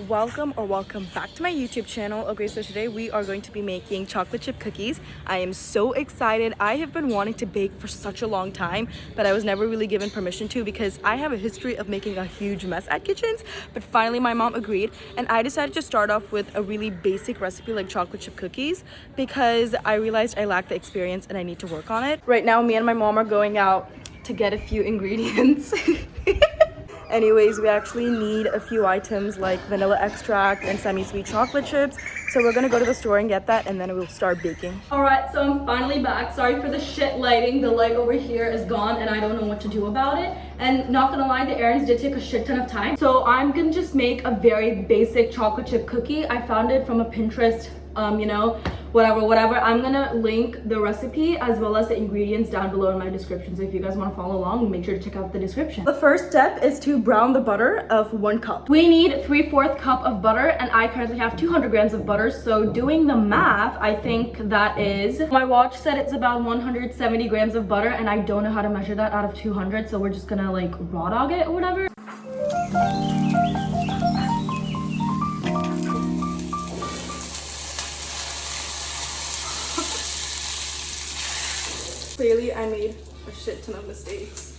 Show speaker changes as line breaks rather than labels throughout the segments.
welcome back to my YouTube channel. Okay, so today we are going to be making chocolate chip cookies. I am so excited. I have been wanting to bake for such a long time, but I was never really given permission to because I have a history of making a huge mess at kitchens. But finally my mom agreed, and I decided to start off with a really basic recipe like chocolate chip cookies because I realized I lack the experience and I need to work on it. Right now me and my mom are going out to get a few ingredients. Anyways, we actually need a few items like vanilla extract and semi-sweet chocolate chips. So we're gonna go to the store and get that, and then we'll start baking. All right, so I'm finally back. Sorry for the shit lighting. The light over here is gone and I don't know what to do about it. And not gonna lie, the errands did take a shit ton of time. So I'm gonna just make a very basic chocolate chip cookie. I found it from a Pinterest, whatever. I'm gonna link the recipe as well as the ingredients down below in my description. So if you guys wanna follow along, make sure to check out the description. The first step is to brown the butter of 1 cup. We need 3/4 cup of butter, and I currently have 200 grams of butter. So doing the math, I think that is, my watch said it's about 170 grams of butter, and I don't know how to measure that out of 200. So we're just gonna like raw dog it or whatever. Clearly, I made a shit ton of mistakes.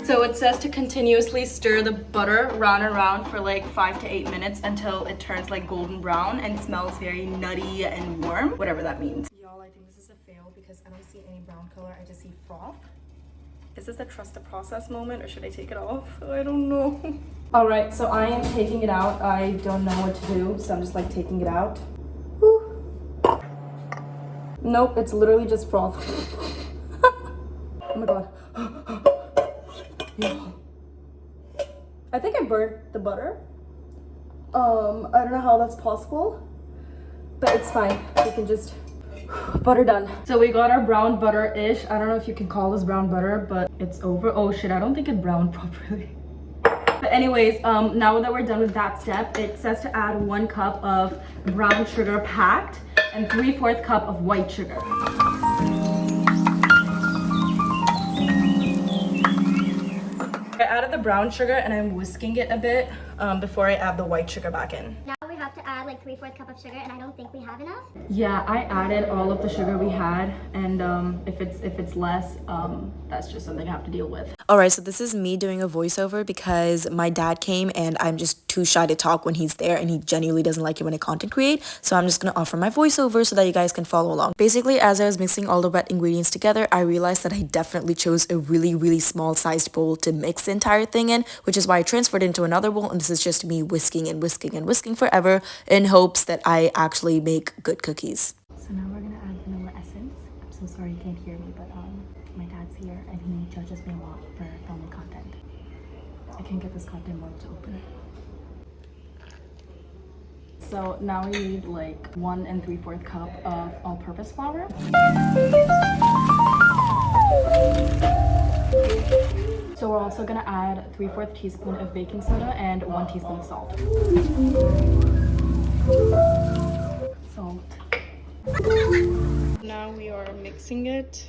So it says to continuously stir the butter round and round for like 5 to 8 minutes until it turns like golden brown and smells very nutty and warm, whatever that means. Y'all, I think this is a fail because I don't see any brown color, I just see froth. Is this a trust the process moment or should I take it off? I don't know. All right, so I am taking it out. I don't know what to do, so I'm just like taking it out. Whew. Nope, it's literally just froth. Oh my god. Yeah. I think I burnt the butter. I don't know how that's possible, but it's fine. We can just butter done. So we got our brown butter-ish. I don't know if you can call this brown butter, but it's over. Oh shit, I don't think it browned properly. But anyways, now that we're done with that step, it says to add 1 cup of brown sugar packed and 3/4 cup of white sugar. I added the brown sugar and I'm whisking it a bit before I add the white sugar back in.
Now we have to add like 3/4 cup of sugar, and I don't think we have enough.
Yeah, I added all of the sugar we had, and if it's less, that's just something I have to deal with.
Alright, so this is me doing a voiceover because my dad came and I'm just too shy to talk when he's there, and he genuinely doesn't like it when I content create, so I'm just gonna offer my voiceover so that you guys can follow along. Basically, as I was mixing all the wet ingredients together, I realized that I definitely chose a really small sized bowl to mix the entire thing in, which is why I transferred it into another bowl, and this is just me whisking and whisking and whisking forever in hopes that I actually make good cookies.
So now we're gonna add vanilla essence. I'm so sorry you can't hear me, but my dad's here and he judges me a lot for filming content. I can't get this goddamn mug to open. So now we need like 1 3/4 cup of all-purpose flour. So we're also gonna add 3/4 teaspoon of baking soda and 1 teaspoon of salt. Now we are mixing it.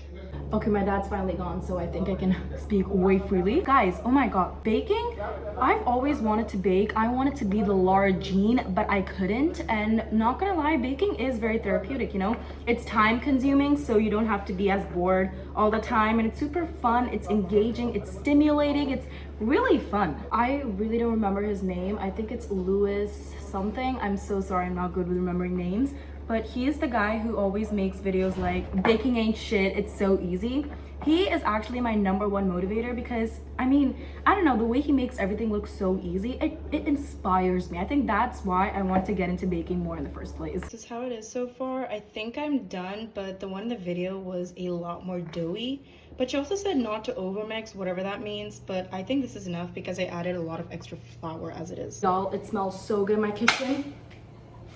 Okay, my dad's finally gone, so I think I can speak way freely. Guys, oh my god, baking? I've always wanted to bake. I wanted to be the Laura Jean, but I couldn't. And not gonna lie, baking is very therapeutic, you know? It's time consuming, so you don't have to be as bored all the time. And it's super fun, it's engaging, it's stimulating, it's really fun. I really don't remember his name. I think it's Louis something. I'm so sorry, I'm not good with remembering names. But he is the guy who always makes videos like baking ain't shit, it's so easy. He is actually my #1 motivator because, I mean, I don't know, the way he makes everything look so easy, it inspires me. I think that's why I wanted to get into baking more in the first place. This is how it is so far. I think I'm done, but the one in the video was a lot more doughy. But she also said not to overmix, whatever that means. But I think this is enough because I added a lot of extra flour as it is. Y'all, it smells so good in my kitchen.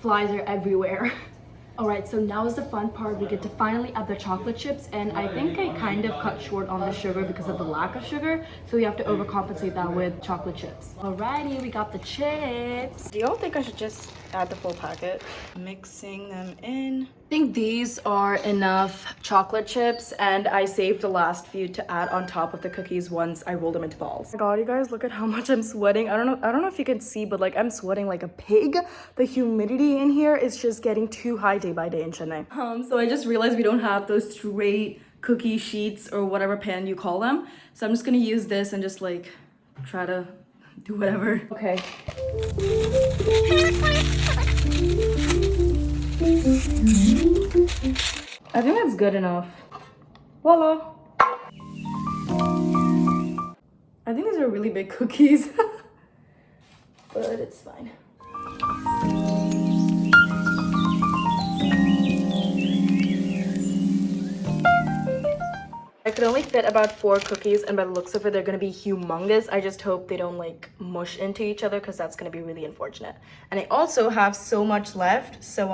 Flies are everywhere. Alright, so now is the fun part. We get to finally add the chocolate chips, and I think I kind of cut short on the sugar because of the lack of sugar, so we have to overcompensate that with chocolate chips. Alrighty, we got the chips. Do y'all think I should just add the full packet. Mixing them in. I think these are enough chocolate chips, and I saved the last few to add on top of the cookies once I rolled them into balls. Oh my god, you guys, look at how much I'm sweating. I don't know if you can see, but like I'm sweating like a pig. The humidity in here is just getting too high day by day in Chennai. So I just realized we don't have those straight cookie sheets or whatever pan you call them. So I'm just gonna use this and just like try to do whatever. Okay. I think that's good enough. Voila. I think these are really big cookies, but it's fine. I could only fit about 4 cookies, and by the looks of it, they're gonna be humongous. I just hope they don't like mush into each other, because that's gonna be really unfortunate. And I also have so much left, so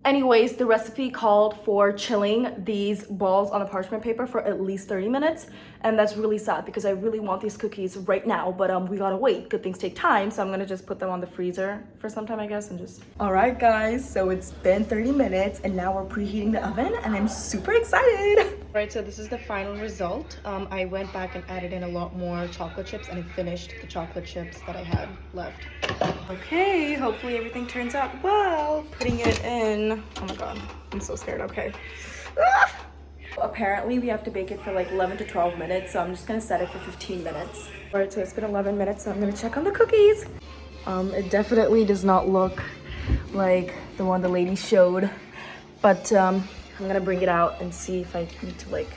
anyways, the recipe called for chilling these balls on the parchment paper for at least 30 minutes, and that's really sad because I really want these cookies right now, but we gotta wait. Good things take time, so I'm gonna just put them on the freezer for some time, I guess, and just... All right, guys, so it's been 30 minutes, and now we're preheating the oven, and I'm super excited. Right, so this is the final result. I went back and added in a lot more chocolate chips, and I finished the chocolate chips that I had left. Okay, hopefully everything turns out well. Putting it in. Oh my god, I'm so scared. Okay. Ah! Apparently we have to bake it for like 11 to 12 minutes, so I'm just gonna set it for 15 minutes. All right, so it's been 11 minutes, so I'm gonna check on the cookies. It definitely does not look like the one the lady showed, but I'm gonna bring it out and see if I need to like...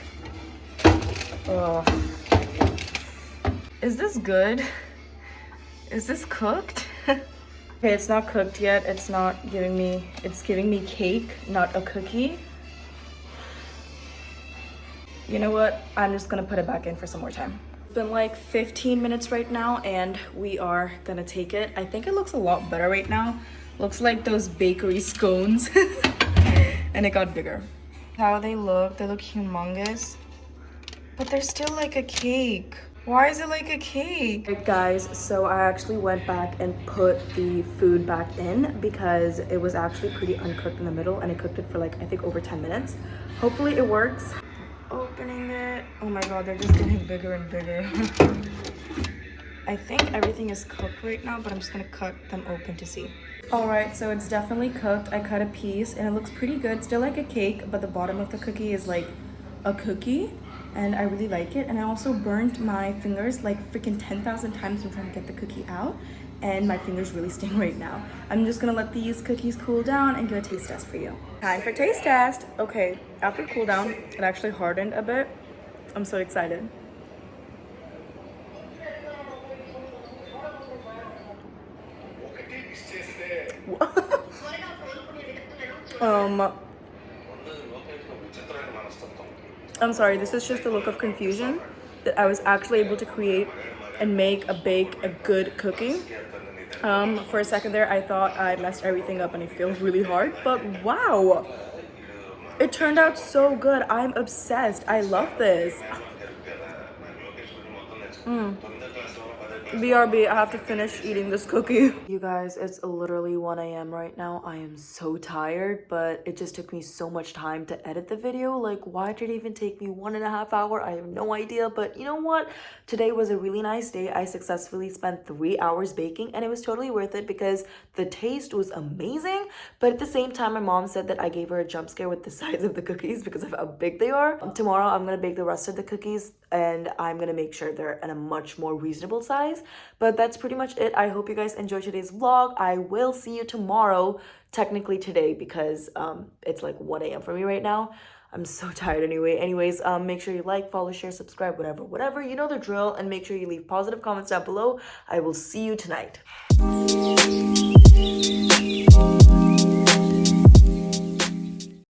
Is this good? Is this cooked? Okay, it's not cooked yet. It's not giving me... It's giving me cake, not a cookie. You know what? I'm just gonna put it back in for some more time. It's been like 15 minutes right now, and we are gonna take it. I think it looks a lot better right now. Looks like those bakery scones. And it got bigger. How they look humongous. But they're still like a cake. Why is it like a cake? Right, guys, so I actually went back and put the food back in because it was actually pretty uncooked in the middle, and I cooked it for like, I think over 10 minutes. Hopefully it works. Opening it. Oh my god, they're just getting bigger and bigger. I think everything is cooked right now, but I'm just gonna cut them open to see. All right, so it's definitely cooked. I cut a piece and it looks pretty good. Still like a cake, but the bottom of the cookie is like a cookie, and I really like it. And I also burnt my fingers like freaking 10,000 times when trying to get the cookie out, and my fingers really sting right now. I'm just gonna let these cookies cool down and give a taste test for you. Time for taste test. Okay, after cool down, it actually hardened a bit. I'm so excited. I'm sorry, this is just a look of confusion that I was actually able to create and bake a good cookie. For a second there, I thought I messed everything up and it feels really hard, but wow, it turned out so good. I'm obsessed. I love this. BRB, I have to finish eating this cookie. You guys, it's literally 1 a.m. right now. I am so tired, but it just took me so much time to edit the video. Like, why did it even take me 1.5 hours? I have no idea, but you know what? Today was a really nice day. I successfully spent 3 hours baking, and it was totally worth it because the taste was amazing. But at the same time, my mom said that I gave her a jump scare with the size of the cookies because of how big they are. Tomorrow, I'm gonna bake the rest of the cookies, and I'm gonna make sure they're in a much more reasonable size. But that's pretty much it. I hope you guys enjoyed today's vlog. I will see you tomorrow, technically today, because it's like 1 a.m. for me right now. I'm so tired anyway. Anyways, make sure you like, follow, share, subscribe, whatever. You know the drill, and make sure you leave positive comments down below. I will see you tonight.